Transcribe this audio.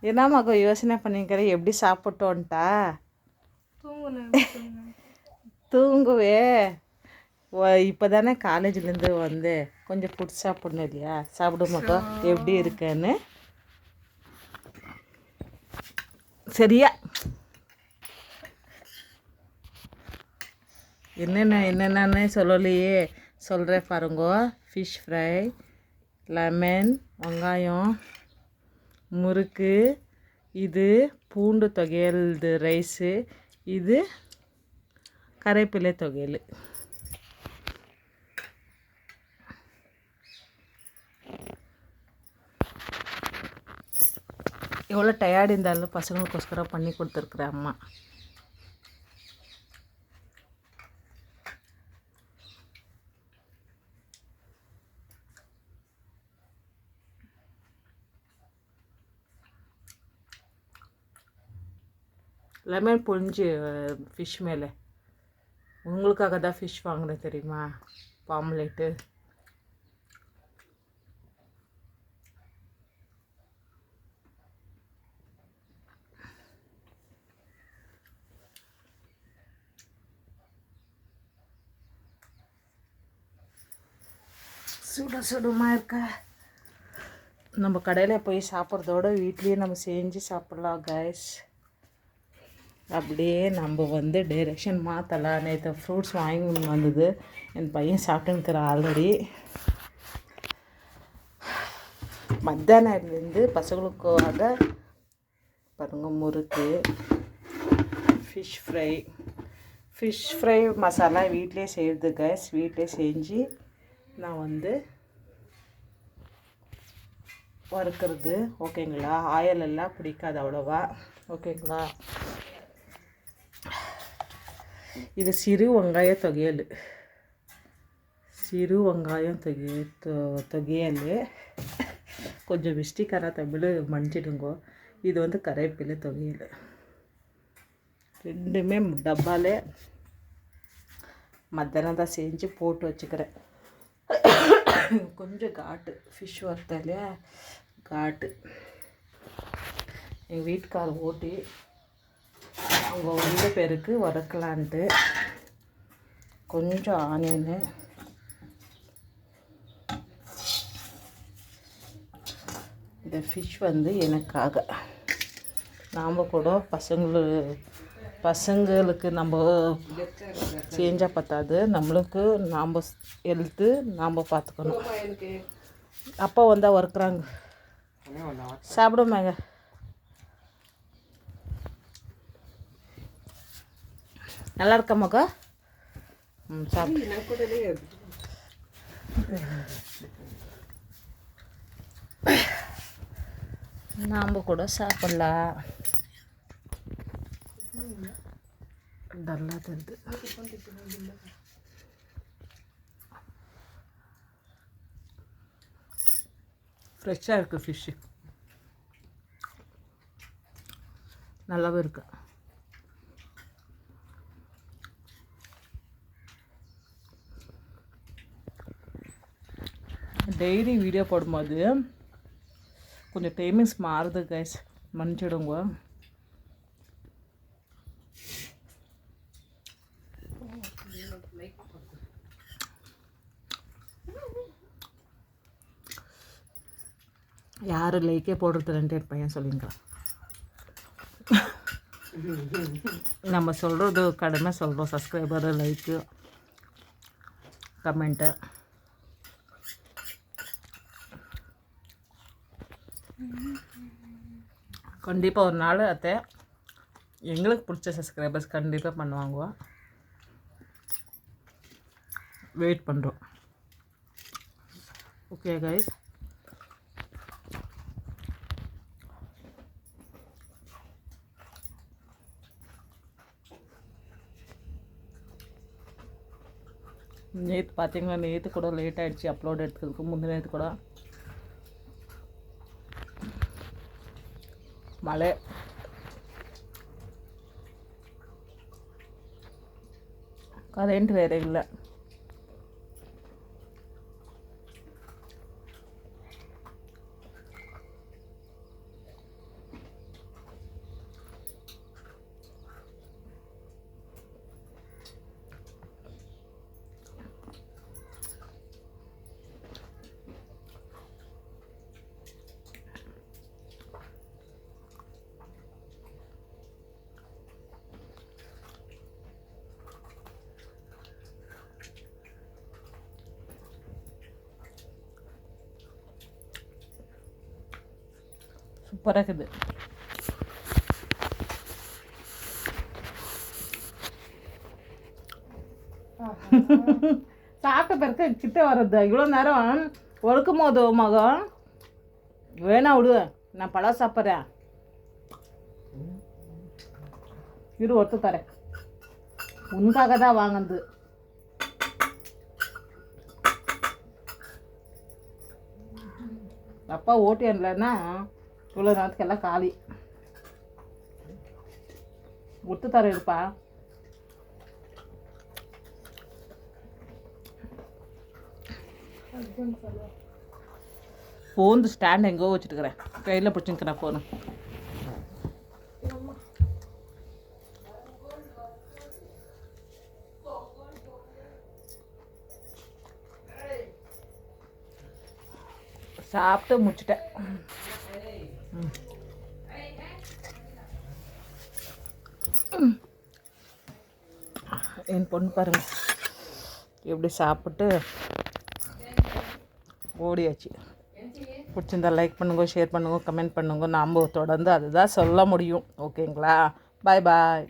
என்ன மகா யோசனை பண்ணிக்கிற எப்படி சாப்பிட்டோன்ட்டா தூங்குவே இப்போ தானே காலேஜ்லேருந்து வந்து கொஞ்சம் ஃபுட் சாப்பிடணும் இல்லையா சாப்பிடு மகா எப்படி இருக்குன்னு சரியா என்னென்னு சொல்லலையே சொல்கிறேன் பாருங்கோ ஃபிஷ் ஃப்ரை லெமன் வெங்காயம் முறுக்கு இது பூண்டு தொகையல் இது ரைஸு இது கரைப்பிலை தொகையல் எவ்வளோ டயர்டு இருந்தாலும் பசங்களுக்கோஸ்கரம் பண்ணி கொடுத்துருக்குறேன் அம்மா லெமன் புழிஞ்சு ஃபிஷ் மேலே உங்களுக்காக தான் ஃபிஷ் வாங்கினேன் தெரியுமா ஆம்லேட்டு சுடுமா இருக்க நம்ம கடையில் போய் சாப்பிட்றதோட வீட்லேயே நம்ம செஞ்சு சாப்பிட்லாம் கைஸ் அப்படியே நம்ம வந்து டைரெக்ஷன் மாற்றலாம் நேற்று ஃப்ரூட்ஸ் வாங்கி வந்தது என் பையன் சாப்பிட்டுன்னுக்கிற ஆல்ரெடி மத்தியானத்துலேருந்து பசங்களுக்காக பாருங்க முறுக்கு ஃபிஷ் ஃப்ரை மசாலா வீட்டிலே செய்கிறது கைஸ் வீட்டிலே செஞ்சு நான் வந்து வறுக்கிறது ஓகேங்களா ஆயில் எல்லாம் பிடிக்காது அவ்வளோவா ஓகேங்களா இது சிறு வெங்காய தொகையல் கொஞ்சம் மிஸ்டேக்கான தமிழ் மன்னிச்சிடுங்கோ இது வந்து கரைப்பிலை தொகையல் ரெண்டுமே டப்பாலே மத்தியானம் தான் செஞ்சு போட்டு வச்சுக்கிறேன் கொஞ்சம் காட்டு ஃபிஷ் வறுத்தாலே காட்டு எங்கள் வீட்டுக்கார ஓட்டி அவங்க வந்த பேருக்கு வறுக்கலான்ட்டு கொஞ்சம் ஆனியனு இந்த ஃபிஷ் வந்து எனக்காக நாம் கூட பசங்களுக்கு நம்ம செஞ்சால் பத்தாது நம்மளுக்கு நாம் ஹெல்த்து நாம் பார்த்துக்கணும் அப்பா வந்தால் வறுக்குறாங்க சாப்பிடுமாங்க நல்லா இருக்கா மகா சாப்பிடு நாம் கூட சாப்பிட்லாம் டல்லாக தெரியுது ஃப்ரெஷ்ஷாக இருக்குது ஃபிஷ்ஷு நல்லாவே இருக்கு டெய்லி வீடியோ போடும்போது கொஞ்சம் டைமிங்ஸ் மாறுது கைஸ் மன்னிச்சிடுங்க யார் லைக்கே போடுறது ரெண்டு பையன் சொல்லிங்கிறான் நம்ம சொல்கிறது கடமை சொல்கிறோம் சப்ஸ்கிரைபரு லைக்கு கமெண்ட்டு கண்டிப்பாக ஒரு நாள் அத்தை எங்களுக்கு பிடிச்ச சப்ஸ்கிரைபர்ஸ் கண்டிப்பாக பண்ணுவாங்க வெயிட் பண்ணுறோம் ஓகே கைஸ் நேற்று பார்த்தீங்கன்னா நேற்று கூட லேட் ஆகிடுச்சு அப்லோட் எடுத்துக்கிறதுக்கு முந்தின நேற்று கூட மழை கரண்ட் வேறு இல்லை சூப்பராக இருக்குது. சாப்பிட்ட பிறகு கிட்ட வர்றது இவ்வளோ நேரம் ஒழுக்கும் போது மகம் வேணா விடு, நான் பழம் சாப்பிட்றேன். இரு ஒருத்த தரேன், உனக்காக தான் வாங்கினது. அப்பா ஓட்டியன்லன்னா இவ்வளோ நேரத்துக்கெல்லாம் காலி. ஒத்து தர இருப்பா. ஃபோன் ஸ்டாண்ட் எங்கோ வச்சுட்டுக்கிறேன், கையில் பிடிச்சிக்கிறேன் ஃபோனு. சாப்பிட்டு முடிச்சிட்டேன். என் பொண்ணு பாருங்க எப்படி சாப்பிட்டு ஓடியாச்சு. பிடிச்சிருந்தா லைக் பண்ணுங்க, ஷேர் பண்ணுங்க, கமெண்ட் பண்ணுங்க. நாம் தொடர்ந்து அதுதான் சொல்ல முடியும். ஓகேங்களா? பாய் பாய்.